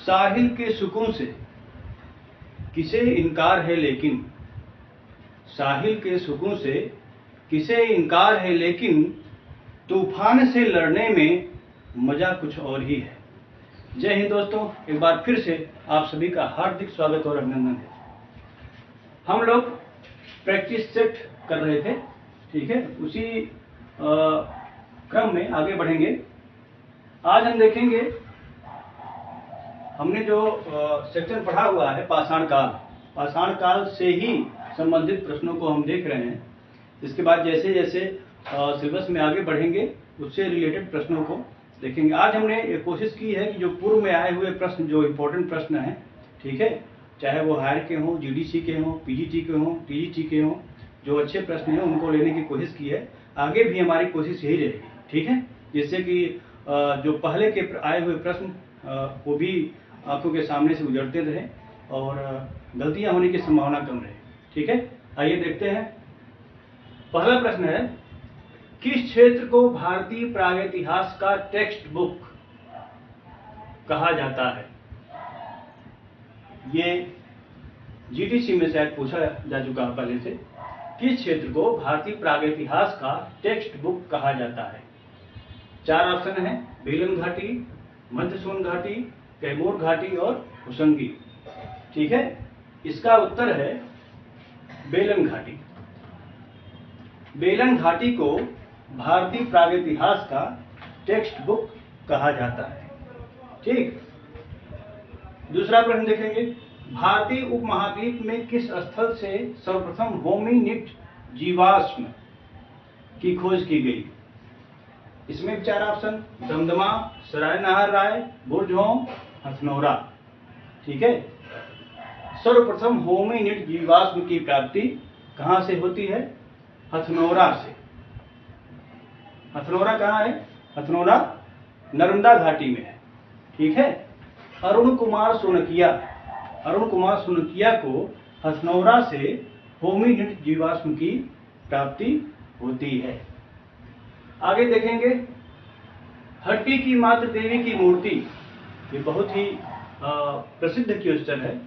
साहिल के सुकून से किसे इनकार है लेकिन, साहिल के सुकून से किसे इनकार है लेकिन, तूफान से लड़ने में मजा कुछ और ही है। जय हिंद दोस्तों, एक बार फिर से आप सभी का हार्दिक स्वागत और अभिनंदन है। हम लोग प्रैक्टिस सेट कर रहे थे, ठीक है, उसी क्रम में आगे बढ़ेंगे। आज हम देखेंगे, हमने जो सेक्शन पढ़ा हुआ है पाषाण काल से ही संबंधित प्रश्नों को हम देख रहे हैं। इसके बाद जैसे जैसे सिलेबस में आगे बढ़ेंगे उससे रिलेटेड प्रश्नों को देखेंगे। आज हमने ये कोशिश की है कि जो पूर्व में आए हुए प्रश्न, जो इम्पोर्टेंट प्रश्न हैं, ठीक है, चाहे वो हायर के हों, जीडीसी के हों, पीजीटी के हों, टीजीटी के हों, जो अच्छे प्रश्न हैं उनको लेने की कोशिश की है। आगे भी हमारी कोशिश यही रहेगी, ठीक है, जिससे कि जो पहले के आए हुए प्रश्न वो भी आंखों के सामने से गुजरते रहे और गलतियां होने की संभावना कम रहे, ठीक है। आइए देखते हैं। पहला प्रश्न है, किस क्षेत्र को भारतीय प्रागैतिहास का टेक्स्ट बुक कहा जाता है? ये जीडीसी में शायद पूछा जा चुका है पहले से। किस क्षेत्र को भारतीय प्रागैतिहास का टेक्स्ट बुक कहा जाता है? 4 ऑप्शन है, बेलन घाटी, मध्य सोन घाटी, कैमूर घाटी और होशंगी, ठीक है। इसका उत्तर है बेलन घाटी। बेलन घाटी को भारतीय प्रागैतिहास का टेक्स्ट बुक कहा जाता है, ठीक। दूसरा प्रश्न देखेंगे, भारतीय उपमहाद्वीप में किस स्थल से सर्वप्रथम होमिनिड जीवाश्म की खोज की गई? इसमें 4 ऑप्शन, दमदमा, सराय नाहर राय, बुरजोम, हथनोरा, ठीक है। सर्वप्रथम होमिनिड जीवाश्म की प्राप्ति कहां से होती है? हथनोरा से। हथनोरा कहाँ है? हथनोरा नर्मदा घाटी में है, ठीक है। अरुण कुमार सोनकिया को हथनोरा से होमिनिड जीवाश्म की प्राप्ति होती है। आगे देखेंगे, हड्डी की मातृ देवी की मूर्ति, ये बहुत ही प्रसिद्ध क्वेश्चन है।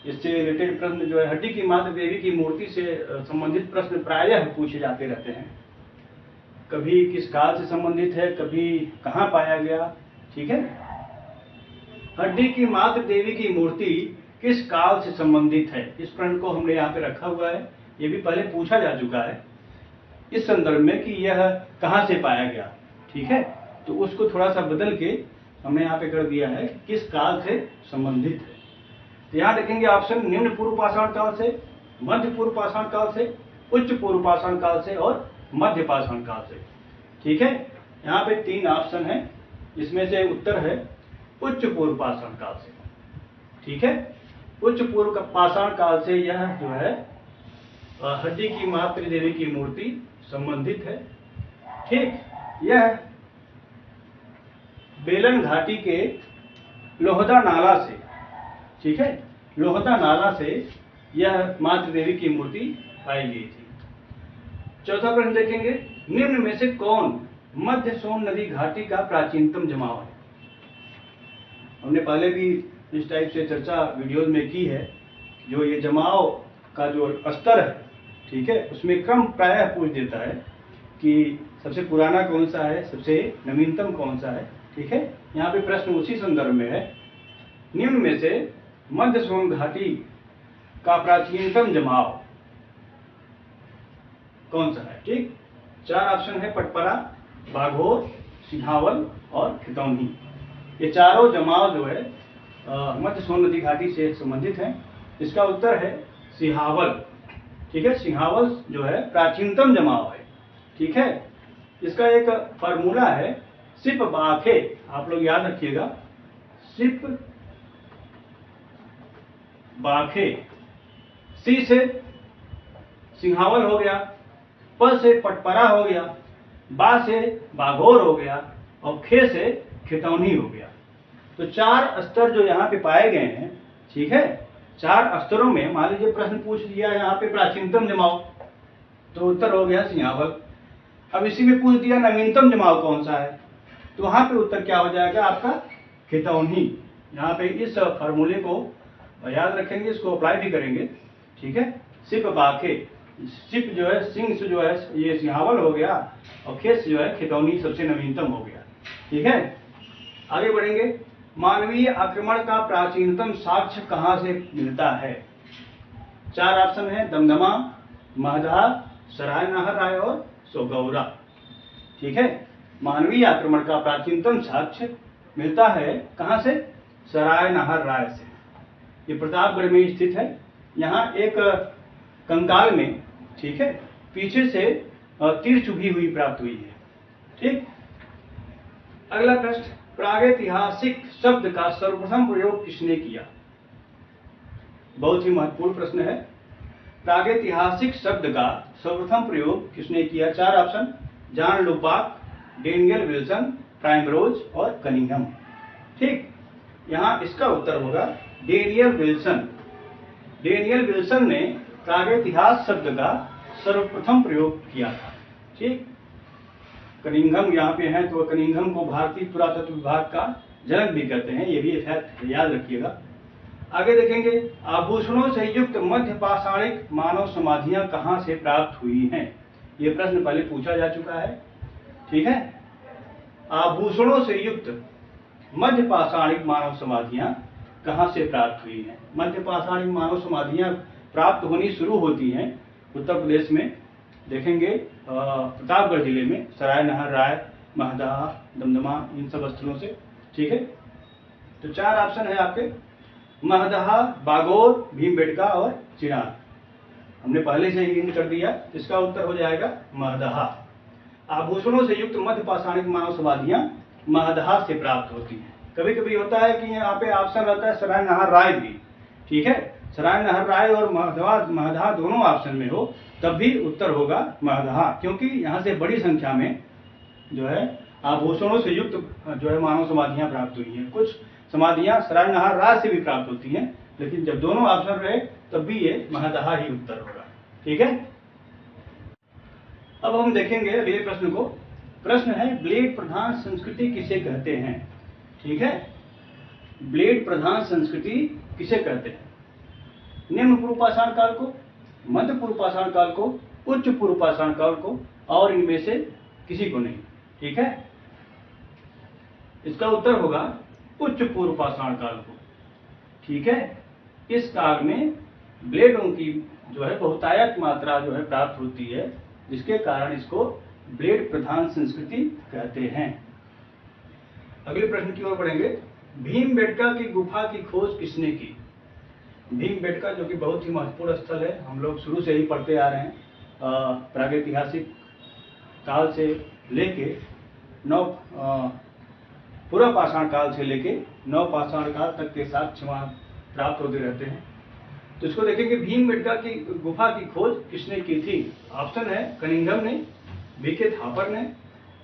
इससे रिलेटेड प्रश्न जो है, हड्डी की मातृ देवी की मूर्ति से संबंधित प्रश्न प्रायः पूछे जाते रहते हैं। कभी किस काल से संबंधित है, कभी कहाँ पाया गया, ठीक है। हड्डी की मातृ देवी की मूर्ति किस काल से संबंधित है? इस प्रश्न को हमने यहाँ पे रखा हुआ है। ये भी पहले पूछा जा चुका है इस संदर्भ में कि यह कहाँ से पाया गया, ठीक है। तो उसको थोड़ा सा बदल के हमने यहाँ पे कर दिया है किस काल से संबंधित है। तो यहाँ देखेंगे ऑप्शन, निम्न पूर्व पाषाण काल से, मध्य पूर्व पाषाण काल से, उच्च पूर्व पाषाण काल से और मध्य पाषाण काल से, ठीक है। यहाँ पे 3 ऑप्शन है, इसमें से उत्तर है उच्च पूर्व पाषाण काल से, ठीक है। उच्च पूर्व पाषाण काल से यह जो है हड्डी की मातृ देवी की मूर्ति संबंधित है, ठीक। यह बेलन घाटी के लोहदा नाला से, ठीक है, लोहदा नाला से यह मातृ देवी की मूर्ति पाई गई थी। चौथा प्रश्न देखेंगे, निम्न में से कौन मध्य सोन नदी घाटी का प्राचीनतम जमाव है? हमने पहले भी इस टाइप से चर्चा वीडियोज में की है। जो ये जमाव का जो स्तर है, ठीक है, उसमें क्रम प्रायः पूछ देता है कि सबसे पुराना कौन सा है, सबसे नवीनतम कौन सा है, ठीक है। यहाँ पे प्रश्न उसी संदर्भ में है, निम्न में से मध्य सोन घाटी का प्राचीनतम जमाव कौन सा है, ठीक। 4 ऑप्शन है, पटपरा, बाघोर, सिंहावल और खितौनी। ये चारों जमाव जो है मध्य सोन नदी घाटी से संबंधित हैं। इसका उत्तर है सिंहावल, ठीक है। सिंहावल जो है प्राचीनतम जमाव है, ठीक है। इसका एक फार्मूला है सिप बाखे, आप लोग याद रखिएगा, सिप बाखे। सी से सिंहावल हो गया, प से पटपरा हो गया, बा से बाघोर हो गया और खे से खितौनी हो गया। तो 4 स्तर जो यहाँ पे पाए गए हैं, ठीक है। 4 स्तरों में मान लीजिए प्रश्न पूछ लिया यहाँ पे प्राचीनतम जमाव, तो उत्तर हो गया सिंहावल। अब इसी में पूछ दिया नवीनतम जमाव कौन सा है, तो वहां पे उत्तर क्या हो जाएगा आपका? खितौनी। यहाँ पे इस फार्मूले को याद रखेंगे, इसको अप्लाई भी करेंगे। ठीक है, सिप बाखे, सिप जो है सिंह से जो है ये सिंहावल हो गया, और खेस जो है खेतौनी सबसे नवीनतम हो गया। ठीक है, आगे बढ़ेंगे। मानवीय आक्रमण का प्राचीनतम साक्ष्य कहाँ से मिलता है? 4 ऑप्शन है, दमदमा, महदहा, सराय नाहर राय और सोगौरा। ठीक है, मानवीय आक्रमण का प्राचीनतम साक्ष्य मिलता है कहाँ से? सराय नाहर राय से। ये प्रतापगढ़ में स्थित है। यहाँ एक कंकाल में, ठीक है, पीछे से तीर चुभी हुई प्राप्त हुई है। ठीक, अगला प्रश्न, प्रागैतिहासिक शब्द का सर्वप्रथम प्रयोग किसने किया? बहुत ही महत्वपूर्ण प्रश्न है। प्रागैतिहासिक शब्द का सर्वप्रथम प्रयोग किसने किया? 4 option, John Lubbock, Daniel Wilson, Primrose और कनिंघम। ठीक, यहाँ इसका उत्तर होगा डेनियल विल्सन। डेनियल विल्सन ने प्रागैतिहास शब्द का सर्वप्रथम प्रयोग किया था। ठीक, कनिंघम यहाँ पे है, तो कनिंघम को भारतीय पुरातत्व विभाग का जनक भी कहते हैं, ये भी फैक्ट याद रखिएगा। आगे देखेंगे, आभूषणों से युक्त मध्य पाषाणिक मानव समाधियां कहाँ से प्राप्त हुई हैं? ये प्रश्न पहले पूछा जा चुका है। ठीक है, आभूषणों से युक्त मध्य पाषाणिक मानव समाधियां कहाँ से प्राप्त हुई हैं? मध्य पाषाणिक मानव समाधियां प्राप्त होनी शुरू होती हैं उत्तर प्रदेश में। देखेंगे प्रतापगढ़ जिले में सराय नाहर राय, महदहा, दमदमा, इन सब स्थलों से। ठीक है, तो 4 ऑप्शन है आपके, महदहा, बागोर, भीमबेटका और चिराग। हमने पहले से ही हिंट कर दिया, इसका उत्तर हो जाएगा महदहा। आभूषणों से युक्त मध्य पाषाणिक मानव समाधियां महदहा से प्राप्त होती हैं। कभी कभी होता है कि यहाँ पे ऑप्शन रहता है सराय नाहर राय भी। ठीक है, सराय नाहर राय और महदहा दोनों ऑप्शन में हो तब भी उत्तर होगा महदहा, क्योंकि यहाँ से बड़ी संख्या में जो है आभूषणों से युक्त जो है मानव समाधियां प्राप्त हुई हैं। कुछ समाधियां सराय नाहर राय से भी प्राप्त होती हैं, लेकिन जब दोनों ऑप्शन रहे तब भी ये महदहा ही उत्तर होगा। ठीक है, अब हम देखेंगे अगले प्रश्न को। प्रश्न है, ब्लेड प्रधान संस्कृति किसे कहते हैं? ठीक है, ब्लेड प्रधान संस्कृति किसे कहते हैं? निम्न पूर्व पाषाण काल को, मध्य पूर्व पाषाण काल को, उच्च पूर्व पाषाण काल को, और इनमें से किसी को नहीं। ठीक है, इसका उत्तर होगा उच्च पूर्व पाषाण काल को। ठीक है, इस काल में ब्लेडों की जो है बहुतायत मात्रा जो है प्राप्त होती है, जिसके कारण इसको ब्लेड प्रधान संस्कृति कहते हैं। अगले प्रश्न की ओर बढ़ेंगे। भीमबेटका की गुफा की खोज किसने की? भीमबेटका जो कि बहुत ही महत्वपूर्ण स्थल है, हम लोग शुरू से ही पढ़ते आ रहे हैं। प्रागैतिहासिक काल से लेके पूर्व पाषाण काल से लेके नव पाषाण काल तक के साक्ष्य वहाँ प्राप्त होते रहते हैं। तो इसको देखेंगे, भीमबेटका की गुफा की खोज किसने की थी? ऑप्शन है, कनिंघम ने, बीके थापर ने,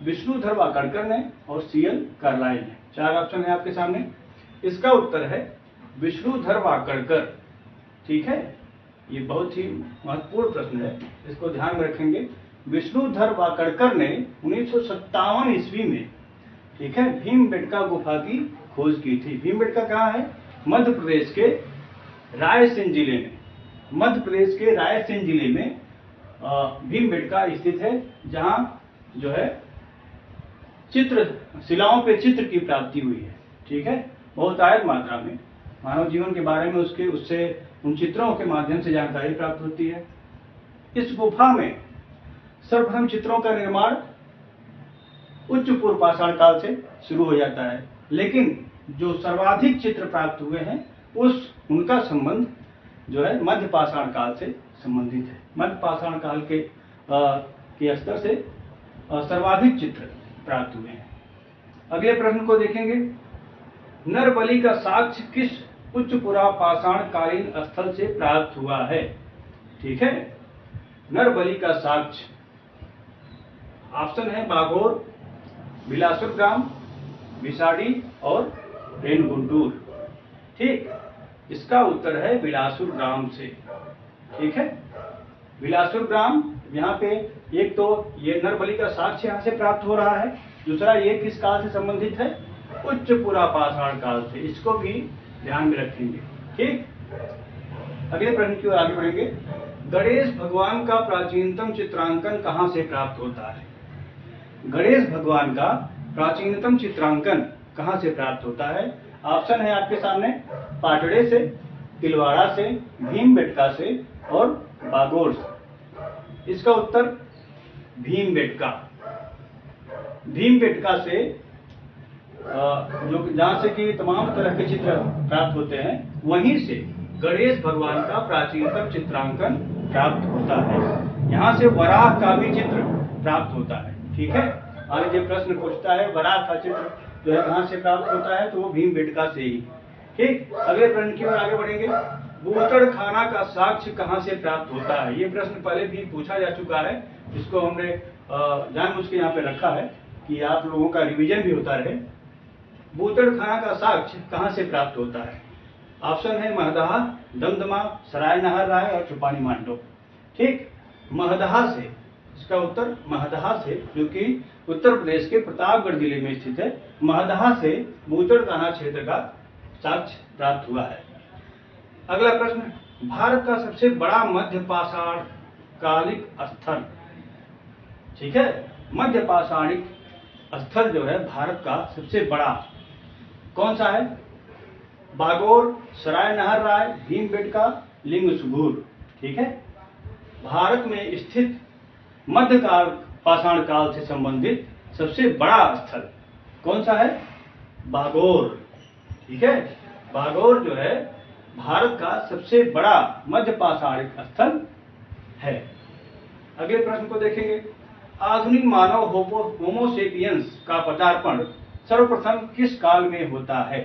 विष्णुधर वाकड़कर ने और सीएल कार्लाइल ने। 4 ऑप्शन है आपके सामने। इसका उत्तर है विष्णुधर वाकड़कर। ठीक है, ये बहुत ही महत्वपूर्ण प्रश्न है, इसको ध्यान में रखेंगे। विष्णुधर वाकड़कर ने 1957 ईस्वी में, ठीक है, भीमबेटका गुफा की खोज की थी। भीमबेटका कहाँ है? मध्य प्रदेश के रायसेन जिले में। मध्य प्रदेश के रायसेन जिले में भीमबेटका स्थित है, जहाँ जो है चित्र, शिलाओं पे चित्र की प्राप्ति हुई है। ठीक है, बहुतायत मात्रा में मानव जीवन के बारे में उससे उन चित्रों के माध्यम से जानकारी प्राप्त होती है। इस गुफा में सर्वप्रथम चित्रों का निर्माण उच्च पूर्व पाषाण काल से शुरू हो जाता है, लेकिन जो सर्वाधिक चित्र प्राप्त हुए हैं उनका संबंध जो है मध्य पाषाण काल से संबंधित है। मध्य पाषाण काल के स्तर से सर्वाधिक चित्र प्राप्त हुए हैं। अगले प्रश्न को देखेंगे। नरबलि का साक्ष्य किस उच्च पुरा पाषाण कालीन स्थल से प्राप्त हुआ है? ठीक है, नरबलि का साक्ष्य ऑप्शन है बागोर, बिलासुर ग्राम, विसाड़ी और रेनगुंटूर। ठीक, इसका उत्तर है बिलासुर ग्राम से। ठीक है, बिलासुर ग्राम, यहाँ पे एक तो ये नरबलि का साक्ष्य यहाँ से प्राप्त हो रहा है, दूसरा ये किस काल से संबंधित है? उच्च पुरापाषाण काल से, इसको भी ध्यान में रखेंगे। ठीक, अगले प्रश्न की ओर आगे बढ़ेंगे। गणेश भगवान का प्राचीनतम चित्रांकन कहां से प्राप्त होता है? गणेश भगवान का प्राचीनतम चित्रांकन कहां से प्राप्त होता है? ऑप्शन है आपके सामने, पाटड़े से, तिलवाड़ा से, भीमबेटका से और बागोर से। इसका उत्तर भीमबेटका। भीमबेटका से जो जहां से कि तमाम तरह के चित्र प्राप्त होते हैं, वहीं से गणेश भगवान का प्राचीनतम चित्रांकन प्राप्त होता है। यहाँ से वराह का भी चित्र प्राप्त होता है। ठीक है, आगे जो प्रश्न पूछता है वराह का चित्र जो है कहां से प्राप्त होता है, तो वो भीमबेटका से ही। ठीक, अगले प्रश्न की ओर आगे बढ़ेंगे। बूतड़खाना का साक्ष्य कहां से प्राप्त होता है? ये प्रश्न पहले भी पूछा जा चुका है, इसको हमने जानबूझ के यहाँ पे रखा है कि आप लोगों का रिवीजन भी होता रहे। बूतड़खाना का साक्ष्य कहां से प्राप्त होता है? ऑप्शन है महदहा, दमदमा, सराय नहरराय और चुपानी मांडो। ठीक, महदहा से, इसका उत्तर महदहा से, जो कि उत्तर प्रदेश के प्रतापगढ़ जिले में स्थित है। महदहा से बूतड़खाना क्षेत्र का साक्ष्य प्राप्त हुआ है। अगला प्रश्न, भारत का सबसे बड़ा मध्य पाषाण कालिक स्थल। ठीक है, मध्य पाषाणिक स्थल जो है भारत का सबसे बड़ा कौन सा है? बागोर, सराय नहरराय, भीमबेटका, लिंगसुगुर। ठीक है, भारत में स्थित मध्यकाल पाषाण काल से संबंधित सबसे बड़ा स्थल कौन सा है? बागोर। ठीक है, बागोर जो है भारत का सबसे बड़ा मध्य पाषाणिक स्थल है। अगले प्रश्न को देखेंगे। आधुनिक मानव होमोसेपियंस का पदार्पण सर्वप्रथम किस काल में होता है?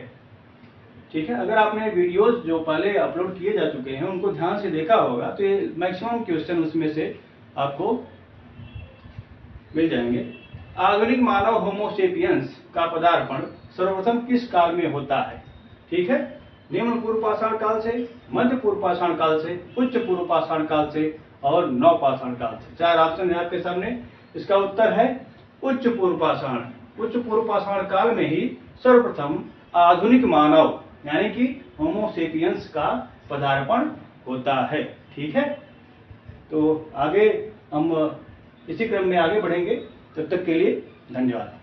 ठीक है, अगर आपने वीडियोस जो पहले अपलोड किए जा चुके हैं उनको ध्यान से देखा होगा तो ये मैक्सिमम क्वेश्चन उसमें से आपको मिल जाएंगे। आधुनिक मानव होमोसेपियंस का पदार्पण सर्वप्रथम किस काल में होता है? ठीक है, निम्न पूर्व पाषाण काल से, मध्य पूर्व पाषाण काल से, उच्च पूर्व पाषाण काल से और नव पाषाण काल से। चार ऑप्शन है आपके सामने, इसका उत्तर है उच्च पूर्व पाषाण। उच्च पूर्व पाषाण काल में ही सर्वप्रथम आधुनिक मानव यानी कि होमोसेपियंस का पदार्पण होता है। ठीक है, तो आगे हम इसी क्रम में आगे बढ़ेंगे। तब तक के लिए धन्यवाद।